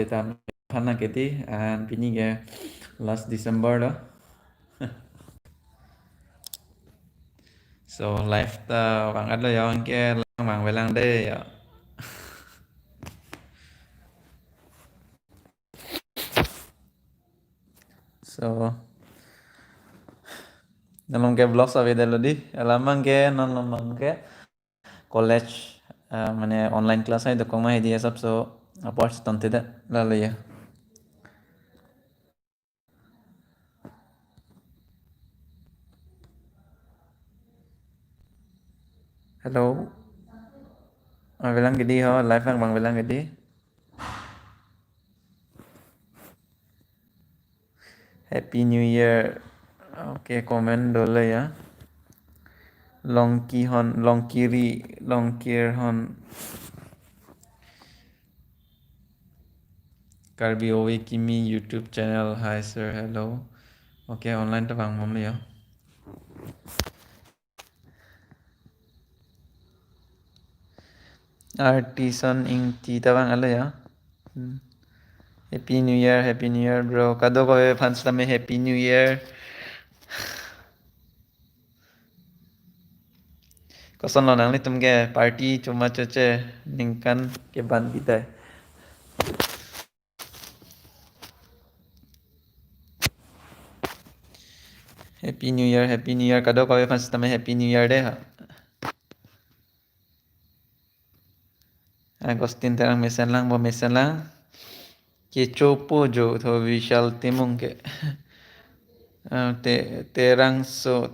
tam khana keti and pini ge last December đó. So life ta bằng anh là do anh kia lang bằng về lang đây. So nalong ke vlog sa video di alamang ke nalong ke college মানে online class ay dokong ma hedi sab so apart tonte da la ya. Hello. Velang gedi ho live ang bang velang gedi. Happy New Year. Okay, comment dole ya. Longki hon, longkiri, longkir hon. Karbi Owe Kimi YouTube channel. Hi sir, hello. Okay, online ta bang mom ya. Artisan ing ti ta bang ala ya. Happy New Year bro. Kado ko fans tame Happy New Year. Koson lo nang ni tumge party cuma cece ningkan ke ban bidai. Happy New Year kado ko fans tame Happy New Year deh ha. Agustin terang mesen lang bo mesen lang. Ke chopo jo tho vishal timung ke. Terang so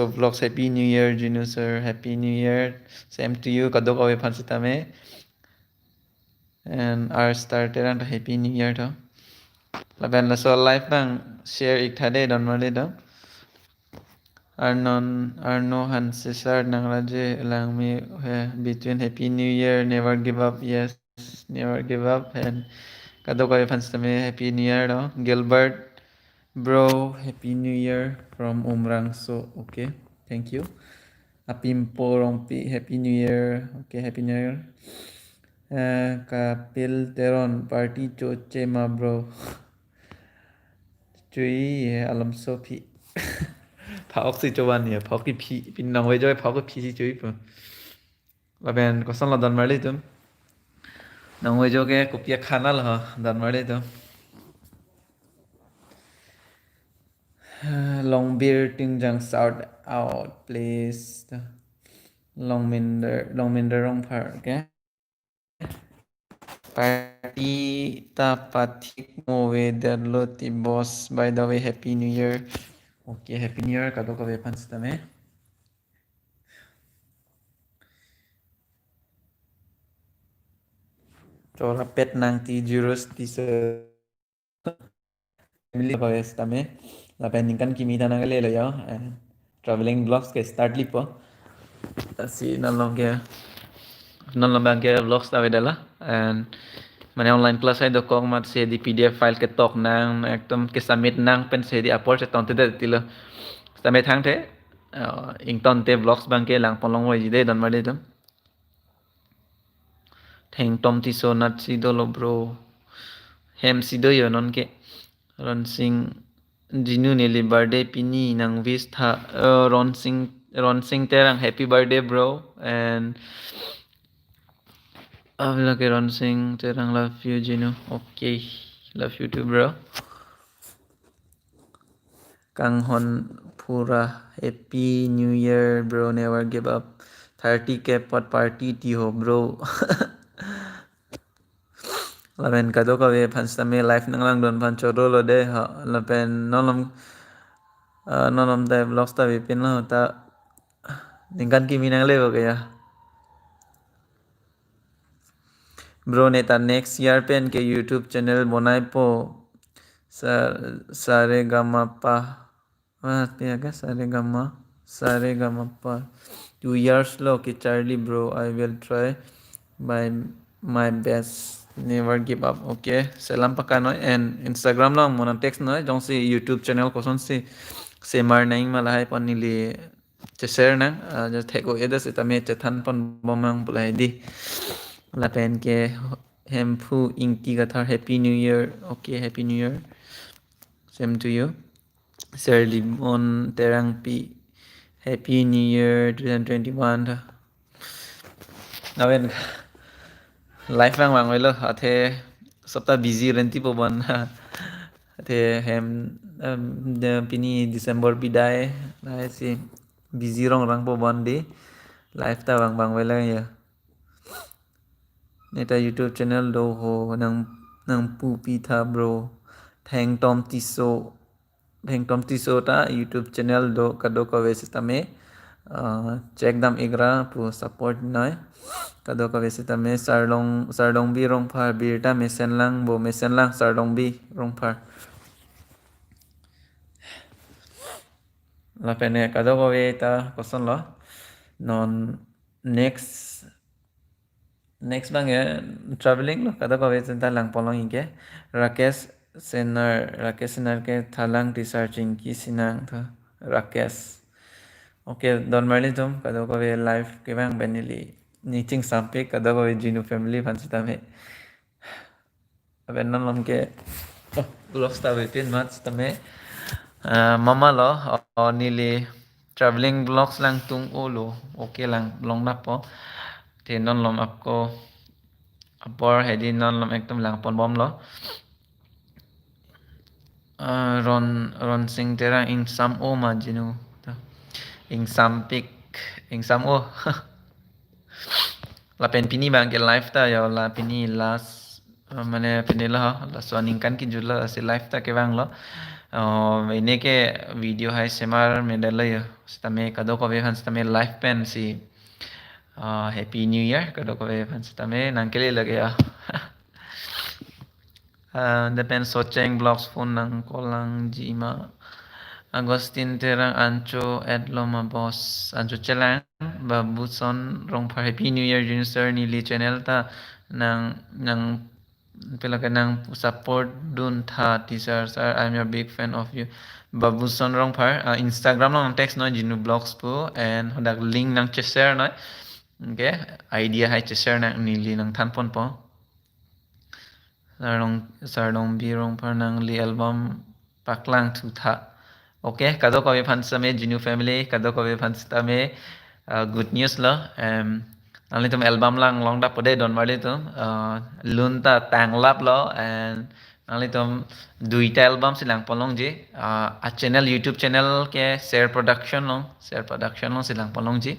vlogs Happy New Year Jinu sir, Happy New Year. Same to you kado ko fans tame. And our star terang Happy New Year tho. Laban la so live bang share ik thade don male do. Arno Hansesar Nangraje along me between Happy New Year, never give up, yes, never give up, and Kado kayo fans tame Happy New Year, no? Gilbert, bro, Happy New Year from Umrangso, okay, thank you. Apimpo Rompi, Happy New Year, okay, Happy New Year. Kapil Teron, party choche ma bro. Chui, alam sopi. Pháo si cho bạn nhỉ, pháo cái phi, pin nào vậy cho pháo cái phi si chơi mà. Và bên có sẵn là đàn máy tụm. Nào vậy cho cái cục kia khăn là hả, đàn máy tụm. Long beer ting jang shout out please. Long minder wrong part, okay? Party tapatik mo weather loti boss. By the way, Happy New Year. Okay, Happy New Year. Kado ka weapons tame. Chora pet nang ti juros ti sa family ko tame. La pendingkan kimi tanang le yo. Traveling vlogs ke start lipo. Si nalong ke vlogs ta vedala and মানে online class I দকক মাত সে দি PDF file K tok nang ekdom ke submit nang pen se di upload se tonte de tilo tame thang the ing tonte vlogs bang ke lang polong wai de don ma de dum theng tom ti so nat si do lo bro hem si do yo non ke ron sing jinu ne li birthday pini nang vis tha ron sing terang happy birthday bro and lagi Ron Singh terang love you Jinu. Okay, love you too bro. Kang Hon Pura Happy New Year bro, never give up. 30k pot party ti ho bro. Lapen kado ka we pan stame life nang lang don pan choro lo de ha lapen nonom ta vlogs ta we pin lo ta ningkan ki minang le kaya. Bro neta next year pen ke YouTube channel bonai po sare gama pa sare gama pa 2 years lo ke Charlie bro I will try by my best never give up okay salam pakano and Instagram lang mona text no jong si YouTube channel ko son si semar naing malay panili share na just theko eda se tame chathan pon bomang bulai di la pen ke Hemphu Inki Gathar, Happy New Year. Okay, Happy New Year. Same to you. Sir Limon Terang P. Happy New Year 2021. Nawen life lang mang welo athe sabta busy renti poban athe hem pini December bidai na si busy rang poban di life ta bang welo ya neta YouTube channel do ho nang pupi tha bro Thang Tom Tiso ta YouTube channel do kado ka wese tame check dam igra pu support nai kado ka wese tame sardong bi rong phar bir ta mesen lang sardong bi rong phar la pene kado ka we ta koson lo non next bang ya traveling lo kado ka we ta lang polong inke Rakesh Senar ke thalang researching ki sinang tha Rakesh. Oke, don marli tum kado ko we live ke bang benili niching sampe kado ko we jinu family pansita me. Aben non lom ke vlogs ta we pin mat tame mama lo nili traveling vlogs lang tung olo oke lang long na po te non lom apko apor hedi non lom ekdom lang pon bom lo ron sing tera in sam o ma jinu ing sampik ing sam o la pen pini bang ke live ta ya la pini last mane pini la swaning kan ki jula se live ta ke bang lo ini ke video hai semar medal ya stame kado ko ve han stame live pen si happy new year kado ko ve han stame nangkele lage ya depend socheng blogs phone nang kolang jima Agustin terang ancho adloma boss ancho chelang babuson rong par happy new year junior ni li channel ta nang pila ka nang support dun tha teacher sir I'm your big fan of you babuson rong par Instagram nang text no jinu blogs po and hodak link nang share no okay idea hai share nang ni li nang thanpon po sarong birong par nang li album paklang thu tha Okay, kado ko we fansame Jinu family, kado ko we fansame good news lo. Nang litum album lang long da pode don mali tum lunta tang lap lo and nang litum duita album silang polong ji a channel YouTube channel ke share production lo silang polong ji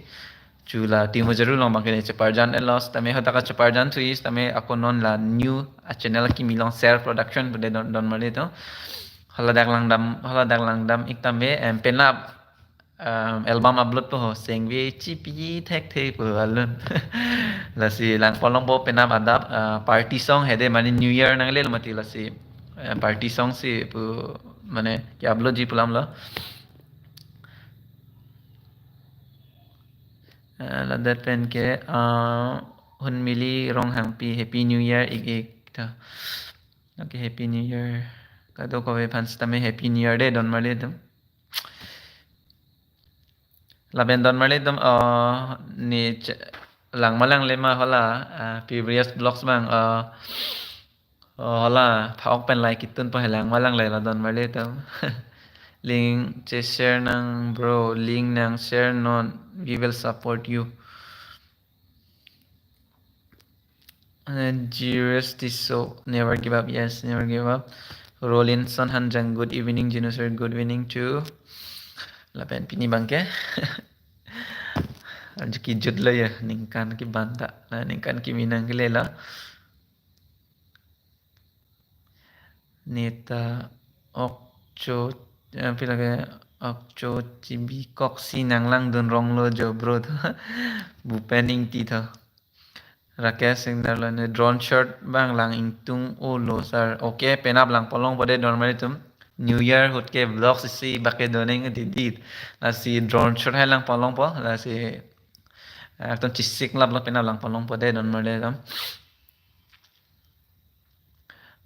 chula timo jaru long bangke chaparjan elos tame hota ka chaparjan thuis tame ako non la new a channel ki milong share production pode don mali tum haladak lang dam iktambe penap album upload po sing vi chipi thek the po alun la si lang polong po penap adap party song hede mani new year nang le mati la si party song si po mane ki upload ji pulam la la that pen ke hun mili rong hang pi happy new year ik ta okay happy new year kado ko we fans tame happy new year de don mali dum laben don mali dum ni lang malang lema hola previous blogs bang hola phok pen like kitun pa helang malang le la don mali dum link share nang bro link nang share non we will support you and GRST so never give up yes never give up Rolinson Hanjang good evening Jinu sir good evening too lapen pini bangke Anjaki jud la ya ningkan ki banta na ningkan ki minang ki lela neta okcho pila ke okcho chibi koksi nang lang dun rong lo jo bro tha bupening ti tha Rakesh Singh darla ne drone shot bang lang ingtung o lo sir okay penap lang polong pade normally tum New Year hut ke vlogs si bake doning didit la si drone shot hai lang polong po la si একদম চিচিক লাভ লাভ পেনা lung পালং পদে ডন মাৰে একদম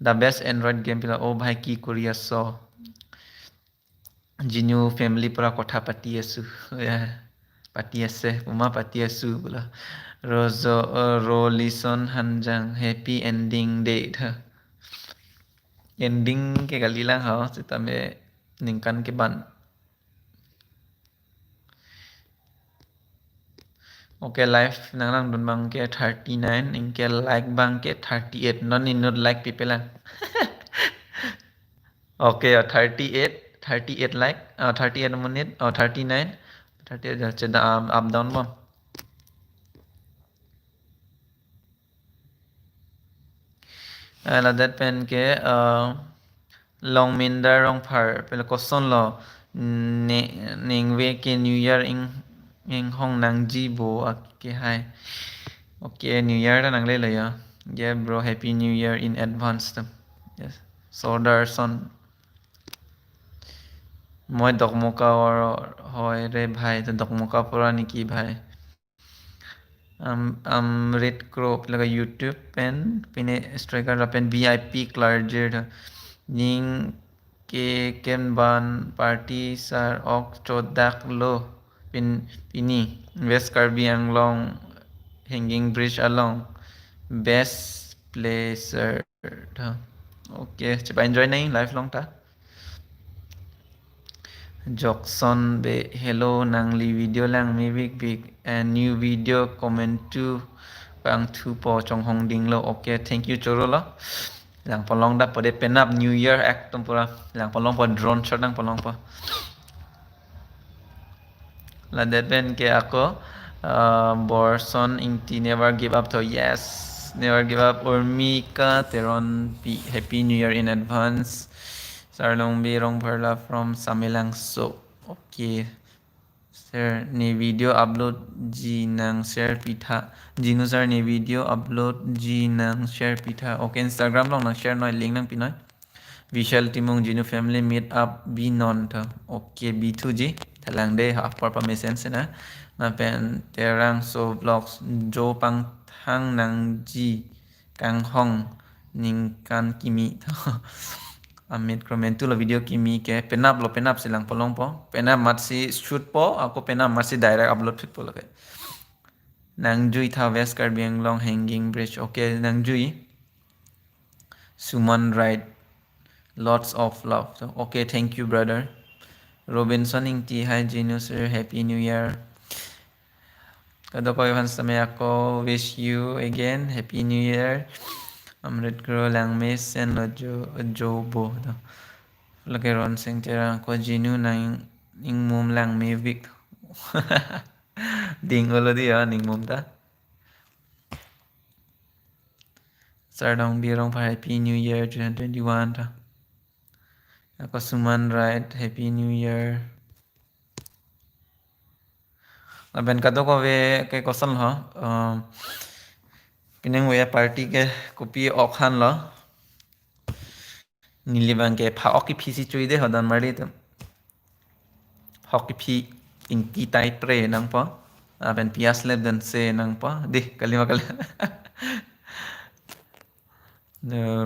the best Android game পিলা অ ভাই কি কৰি আছ Jinu family পৰা কথা পাতি আছো পাতি আছে উমা পাতি আছো বোলা Rozo Rolison Hanjang happy ending day th ending ke gali lang ha se tame ningkan ke ban okay live nang nang dun bang ke 39 inke like bang ke 38 non in not like people lang okay 38 like 38 minute or 39 38 just up down bang là that pen ke long min da rong phar pela ko son lo ning ve ke new year in hong nang ji bo ke hai okay new year da nang le ya yeah bro happy new year in advance yes sodar son মই দকমকা হয় রে ভাই তো দকমকা পড়া নাকি ভাই red crow laga YouTube pen pine striker la pen VIP clerger ning ke ken ban party sar ok chodak lo pini West Karbi Anglong hanging bridge along best placer okay coba enjoy nih lifelong ta Jackson be hello nangli video lang mi big and new video comment to bang tu po chong hong ding lo okay thank you choro lo lang polong da pode pen up new year act pura lang polong po drone shot lang polong po la deben ke ako borson ingti never give up to yes never give up urmika teron happy new year in advance Sarlong Birong Perla from Samilang So. Okay. Sir, ni video upload G nang share pitha. Gino sir ni video upload G nang share pitha. Okay, Instagram long nang share noy link nang pinoy. Visual timong Gino family meet up B non tha. Okay, B2G. Talang day half par pa sense na. Na pen terang so vlogs Jo pang thang nang G kang hong ning kan kimi tha. Amit kromen tu lo video kimi ke penap silang polong po penap matsi shoot po ako penap matsi direct upload fit po lage nangjui tha West Karbi Anglong hanging bridge okay nangjui Suman right lots of love so okay thank you brother Robinson ingti hi Gino sir happy new year kado ko fans tame ako wish you again happy new year Amrit Gro lang mes and jobo lagi ron sing tira ko Gino nang ing mum lang may vic ding ulo dia ning mum ta Sardong birong pa happy new year 2021 ta ako suman right happy new year aben kado ko ve ke kosan ho pineng we party ke kopi okhan lo nilibang ke pha oki phisi chui de hodan mari to hoki phi inti tai pre nang pa aben pias leb dan se nang pa di kalima kali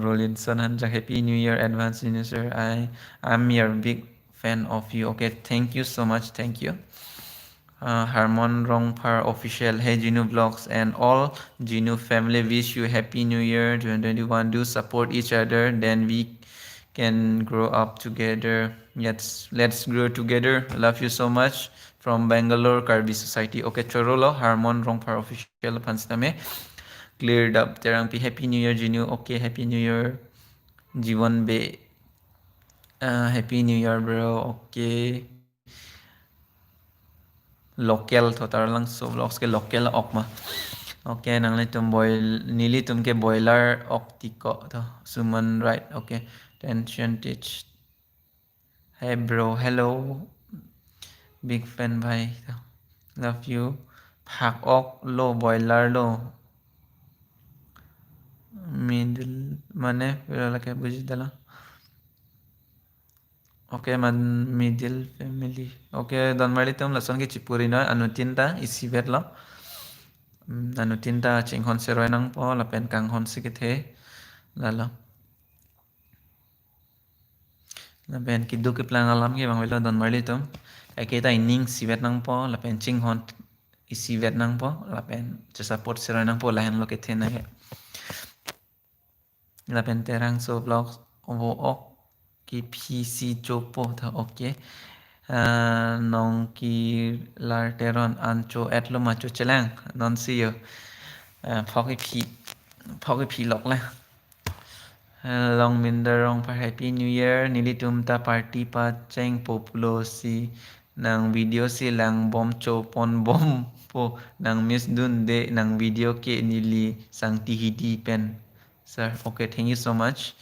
Rolinson Hanjang happy new year advance sir I'm your big fan of you okay thank you so much thank you Harmon Rongpar official hey Gino vlogs and all Gino family wish you happy new year 2021 do support each other then we can grow up together let's grow together love you so much from Bangalore Karbi Society okay chorolo Harmon Rongpar official panstame cleared up terang pi happy new year Gino okay happy new year Jiwan be happy new year bro okay local thotar lang so vlogs ke local ok ma okay nang le tum boil nili tum ke boiler ok tiko to suman right okay tension teach hey bro hello big fan bhai love you phak ok lo boiler lo middle mane pera ke buji dala okay man middle family okay don mari tum lason ke chipuri na anutinta isi vet lo anutinta chinghon seroi nang po la pen kang hon sikithe lalo la pen kidu ke plang alam ke bang velo don mari tum kai ke ta inning sivet nang po la pen chinghon isi vet nang po lapen cho support sira nang po lahen lo ke the na lapen terang so vlog ovo ok ki pc chopo tha okay nong ki lar teron ancho etlo macho chelang non si yo phok cái phi lok la long minder rong pa happy new year nili tumta party pa cheng populo si nang video si lang bom cho pon bom po nang miss dun de nang video ke nili sang ti hidi pen sir okay thank you so much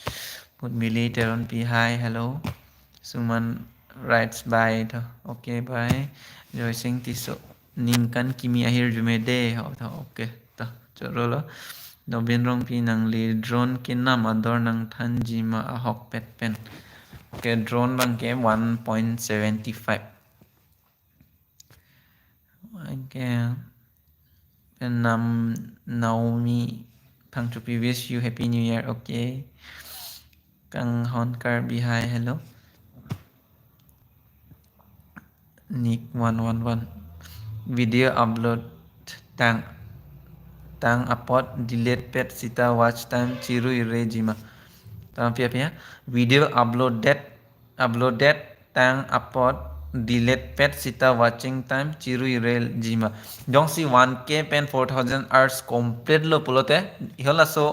put mili teron pi hi hello suman writes bye tho okay bye rồi sinh ti so ning kan kimi ahir jume de ho tho okay ta choro lo Nobin rong pi nang li drone kinna mador nang than jima ahok pet pen okay drone bang ke 1.75 okay pen nam Naomi thang to wish you happy new year okay kang hon kar bi hi hello Nick 111 video upload tang tang upload delete pet sita watch time chiru ire jima tang pia video uploaded tang upload delete pet sita watching time chiru ire jima dong si 1k pen 4000 hours complete lo pulote hola so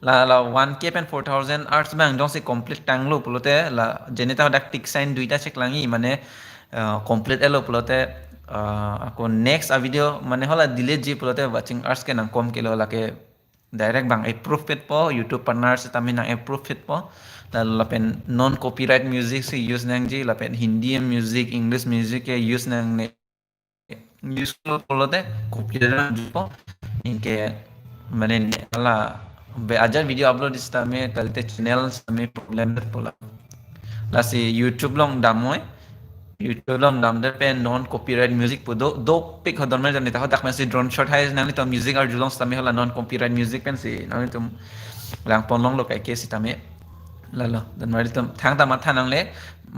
la 1k pen 4000 hours bang dong si complete tang lo pulote la jeneta dak tick sign duita check langi mane complete elo pulote ako next a video mane hola delete ji pulote watching hours ke nang kom kilo la ke direct bang approve pet po YouTube partners tami nang approve pet po lalu lapen non copyright music si use nang ji lapen Hindi music English music ke use nang ne use lo te copyright nang ji po inke mane ala be ajar video upload is tami kalte channel tami problem pola la si YouTube long damoy YouTube long dam der pe non copyright music po do pick hodon mer jamni ta hodak men si drone shot hai nang to music ar julong tami hola non copyright music pen si nang tum lang pon long lo kai ke si tami lalo dan mari tum thang ta matha nang le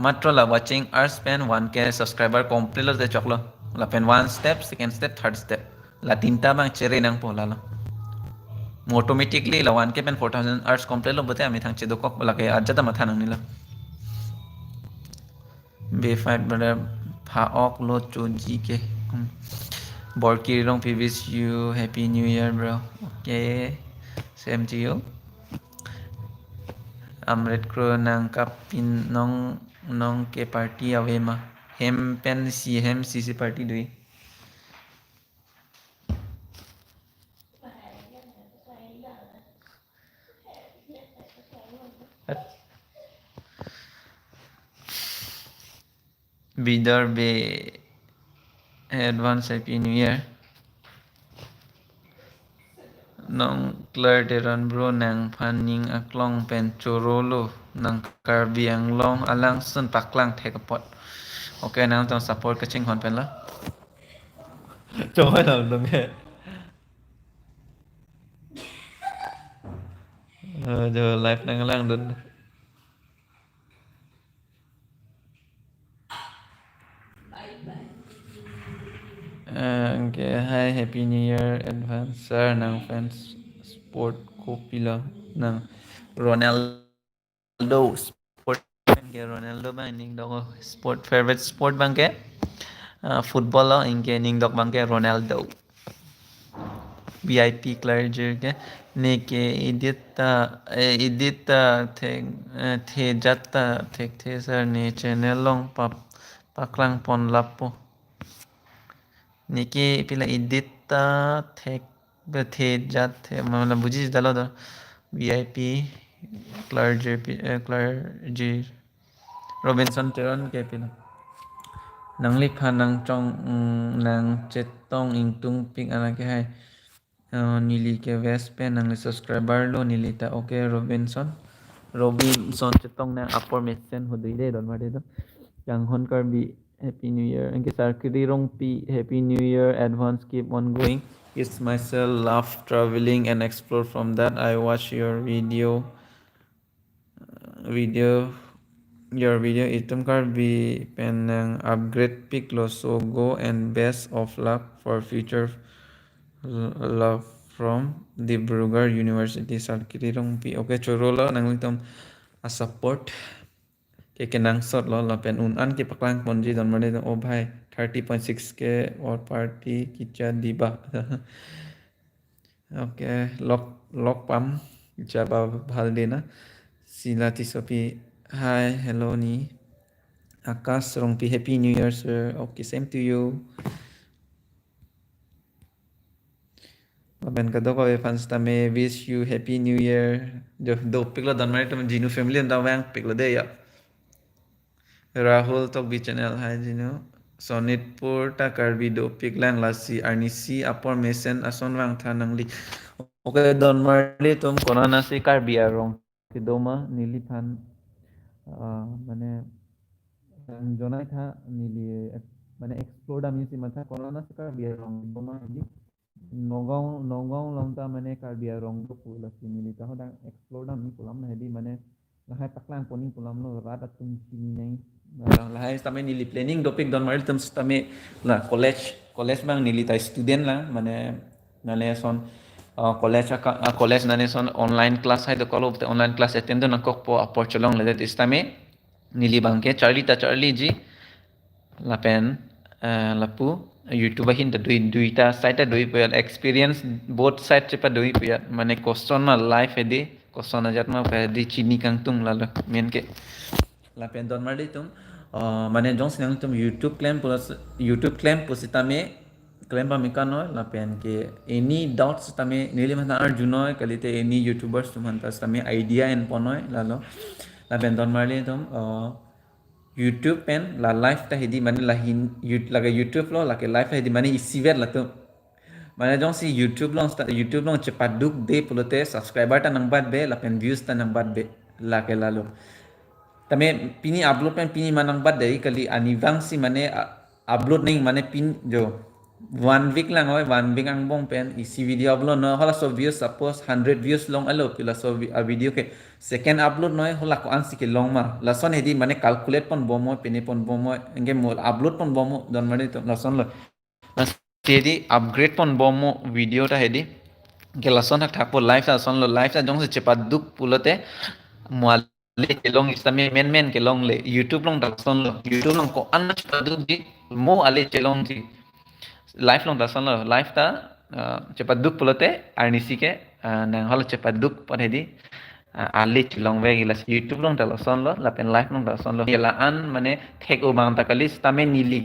matro la watching our span 1k subscriber complete lo de choklo la pen one step second step third step la tinta bang chere nang po lalo automatically la 1k pen 4000 hours complete lo bote ami thang che do kok la ke ajja ta matha nang ni la B5 brother pha ok lo cho gk Borki Rong P wish you happy new year bro okay same to you Amrit Kro nang kapin nong ke party awe ma hem pen si hem si party dui Bidar be advance happy new year nong Claire Deran bro nang phaning aklong pen chorolo nang karbi anglong alang sun paklang thekapot okay nang tong support ka ching hon pen la cho hai nào đừng nghe giờ live đang lang đến okay hi happy new year advance sir nang fans sport kopila nang Ronaldo sport ke Ronaldo bang ning dog sport favorite sport bang ke football lo inke ning dog bang ke Ronaldo VIP clergy ke ne ke edita the jatta the sir ne channel long paklang pon lapo niki pila edita the jat मतलब बुझी दलो दो VIP clergy Robinson Teron ke pila nang likha nang chong nang chetong ingtung ping ana ke hai nili ke vespe nang subscriber lo nili ta okay Robinson chetong nang upper mesen hodui de don made do yang hon kar bi happy new year anke sarkiri rong pi happy new year advance keep on going it's myself love traveling and explore from that I watch your video your video item card be pen upgrade pick lo so go and best of luck for future love from Dibrugarh University Sarkiri rong pi okay choro lo nang litom a support ke nang sot lo la pen un an ki paklang ponji don mane o bhai 30.6 ke or party kicha diba okay lock pam jaba bhal dena silati sopi hi hello ni Akash rong pi happy new year sir okay same to you Ben kado ko fans tame wish you happy new year do piklo don mane tum jinu family and wang piklo de ya Rahul tok bi channel hai jinu Sonitpur ta karbi do piklan lasi arnisi apor mesen ason wang thanangli okay don mane tum konana se karbi arong kidoma nili than মানে জনাই থা নিলি মানে explore আমি C মাথা corona সে কার বিয়ার রং বোমা হিলি নগাঁও লংটা মানে কার বিয়ার রং তো ফুল আছে নিলি তাহ দা এক্সপ্লোর আমি পুলাম না হেদি মানে লাহাই পাকলাং পনি পুলাম no rat atum sini nai lahay tame nili planning topik don maril tum tame la college bang nili ta student la মানে nale son college nane son online class hai to kolo online class attend na kok po apor cholong le this time nili bangke Charlie ji lapen lapu YouTube hin duita side dui puyat experience both side cepa dui puyat mane question ma life edi question ajat ma di chini kang tung lalu men ke lapen don mardi tum mane jong sinang tum YouTube claim plus tame claim pa mikano lapen ke any doubts tame nili mana arjuno kalite any YouTubers tum hantas tame idea en ponoi lalu lapen don mardi tum YouTube pen la live ta hedi mane la hin laga YouTube lo la ke live ta hedi mane isiver la tu mane jong si YouTube lo cepat duk de pulote subscriber ta nang bat be la pen views ta nang bat be la ke lalu tame pini upload pen pini manang bat dei kali anivang si mane upload ning mane pin jo 1 week lang hoy 1 week ang bong pen isi video upload no hola so views suppose 100 views long alo pila so video ke second upload noy hola ko ansi ke long ma lason hedi mane calculate pon bomo pene pon bomo engge mo upload pon bomo don mane to lason lo hedi upgrade pon bomo video ta hedi ke lason hak thakpo live ta son lo live ta jong se cepat duk pulote mual le long istame men ke long le YouTube long ta son lo YouTube long ko an cepat duk di mo ale chelong ji live long dasan lo live ta cepat duk pulote arnisi ke nang hol cepat duk pod hedi ali chilong ve gilas YouTube long dasan lo lapen live long dasan lo yela an mane thek o bang takalis tame nili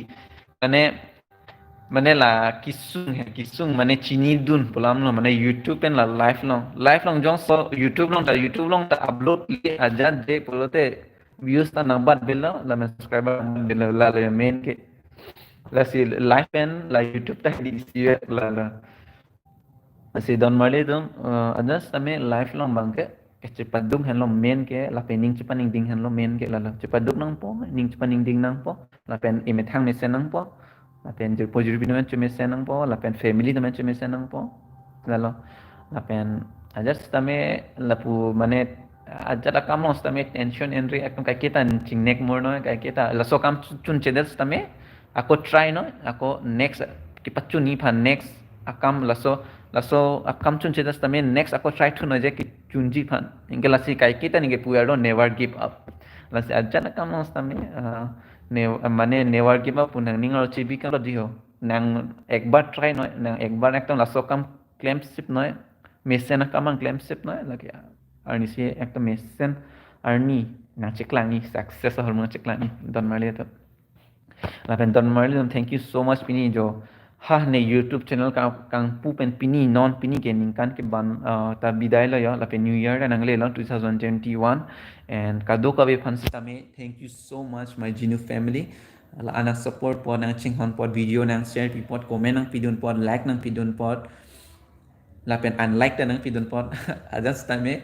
mane la kisung mane chini dun pulam lo mane YouTube pen la live long jong so YouTube long ta upload li aja de pulote views ta nambat belo la subscriber belo la main ke la si live pen la YouTube ta di siya la si don mali dum adas tame live long bangke cepat dum hen lo main ke la pening cepat ning ding hen lo main ke la cepat dum nang po ning cepat ning ding nang po la pen imet hang mesen nang po la pen jur pojur binu men mesen nang po la pen family men mesen nang po la pen adas tame la pu mane ajara kamos tame tension entry ekam kai kita ching nek mor no kai kita la so kam chun chedes tame ako try no ako next kipachu ni phan next akam laso akam chun chedas tame next ako try to no je ki chunji phan inge lasi kai kita ni ge puaro never give up lasi ajana kamos tame মানে never give up punang ningal chibi kan diho nang ekbar try no nang ekbar ektam laso kam claimship no mesen akam claimship no lagi arni si ekta mesen arni na cheklangi success hormone cheklangi don mali to lapen don marli thank you so much pini jo ha ne YouTube channel kang pu pen pini non pini ke ning kan ke ban ta bidai lo ya lapen new year nang le lo 2021 and kado ka be fan tame thank you so much my Genu family la ana support po nang ching hon pod video nang share pi pod comment nang pidun pod like nang pidun pod lapen unlike ta nang pidun pod adas tame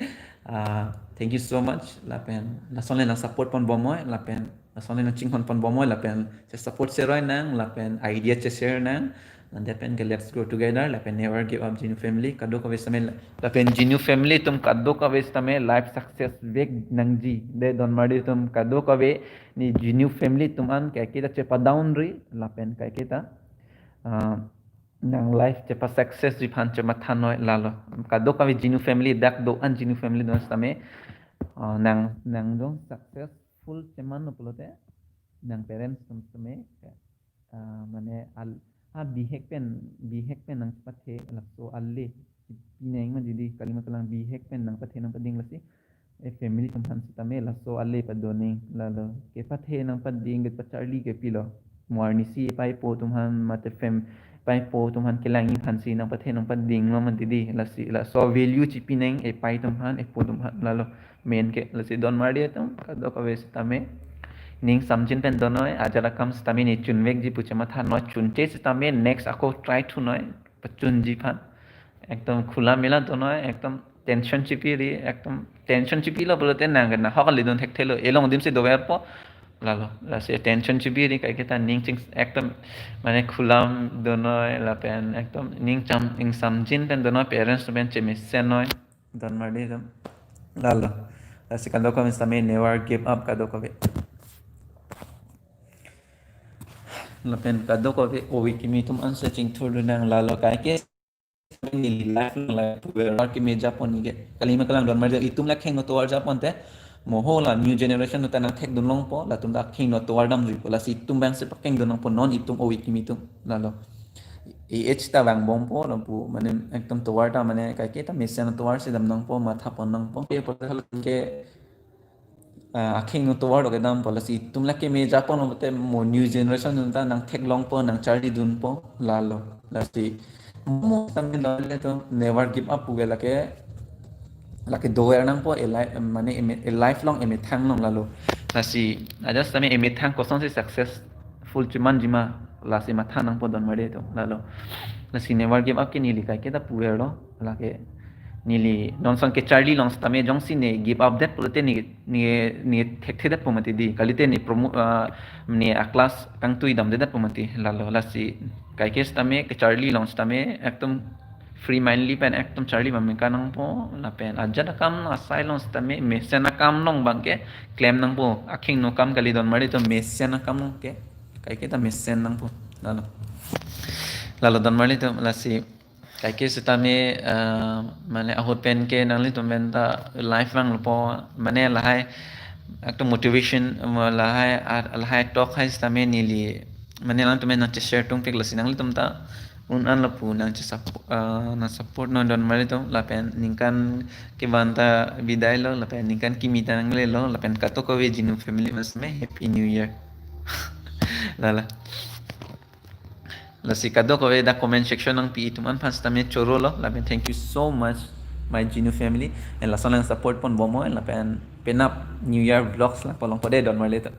thank you so much lapen la sonle na support pon bomoy lapen sonle na ching hon pon bomoy lapen se support se roi nang lapen idea che share nang nanti pen ke let's grow together la pen never give up Genu family kado ka wes tame la pen Genu family tum kado ka wes tame life success vek nangji de don mari tum kado ka we ni Genu family tum an ka kita cepa down ri la pen ka kita nang life cepa success di pan cepa thanoi lalo kado ka we Genu family dak do an Genu family don tame nang dong successful ceman no pulote nang parents tum tame mane al bihek pen nang pathe lakso alle pineng man jadi kalimat lang bihek pen nang pathe nang pading lasi family tum han tame lakso alle padone lalo ke pathe nang pading get pacharli ke pilo muarni si pai po tum han mate fem pai po tum han kelangi phansi nang pathe nang pading man didi lasi la so value chi pineng pai tum han po tum han lalo main ke lasi don mari tum kado ka wes tame ning samjin pen donoi ajala kam stami ni chunwek ji puchama tha no chunche stami next ako try to noi pachun ji phan ekdom khula mela donoi ekdom tension chipi ri ekdom tension chipi lo bolote nang na hakali don thek thelo elong dim se dover po lalo la se tension chipi ri kai kita ning ching ekdom mane khulam donoi la pen ekdom ning cham ing samjin pen donoi parents pen chemi senoi don mari dom lalo la se kando kam stami never give up kado ko lapen kado ko owi kimi tum an searching through nang lalo kai ke ni life la puwer ki me japon ge kalima kalang don mar itum la kheng no to japon te moho la new generation ta nang thek dunong po la tum da kheng no to dam ri la si tum bang se pakeng dunong po non itum owi kimi tum lalo age ta bang bom po la pu mane ekdom to ta mane kai ke ta mission to se dam nang po ma tha pon nang po ke po ke akhing no towar ke dam policy tumla ke me japon mote mo new generation ta nang thek long po nang charli dun po lalo lasi mo tamne lale to never give up ugela ke lake doer nang po mane a lifelong eme thang long lalo lasi ajas tame eme thang koson se successful chuman jima lasi ma thanang po don mare to lalo lasi never give up ke ni likai ke ta puero lake nili nonson ke charlie longs tame jongsi ne give up that pulte ni thek that pomati di kalite ni promo ni a class kang tui dam that pomati lalo lasi kai kes tame ke charlie longs tame ekdom free mindly pen ekdom charlie mamme kanang po la pen ajana kam asylum tame mesena kam nong bangke claim nang po akhing no kam kali don mari to mesena kam nong ke kai ke ta mesen nang po lalo don mari to lasi kai ke setame mane ahot pen ke nangli to menta life lang po mane lahai একটা motivation lahai talk hai stame nili mane lang to men na share tong pek lasi nangli tum ta un an lapu nang na support non don mari to la pen ningkan ke banta bidai lo la pen ningkan kimita nangle lo la pen kato ko we Genu family mas me happy new year lala la si kado ko da comment section ng pi tuman pas tame choro lo la pen thank you so much my Genu family and la sonang support pon bomo and la pen up new year vlogs la polong pode don marleta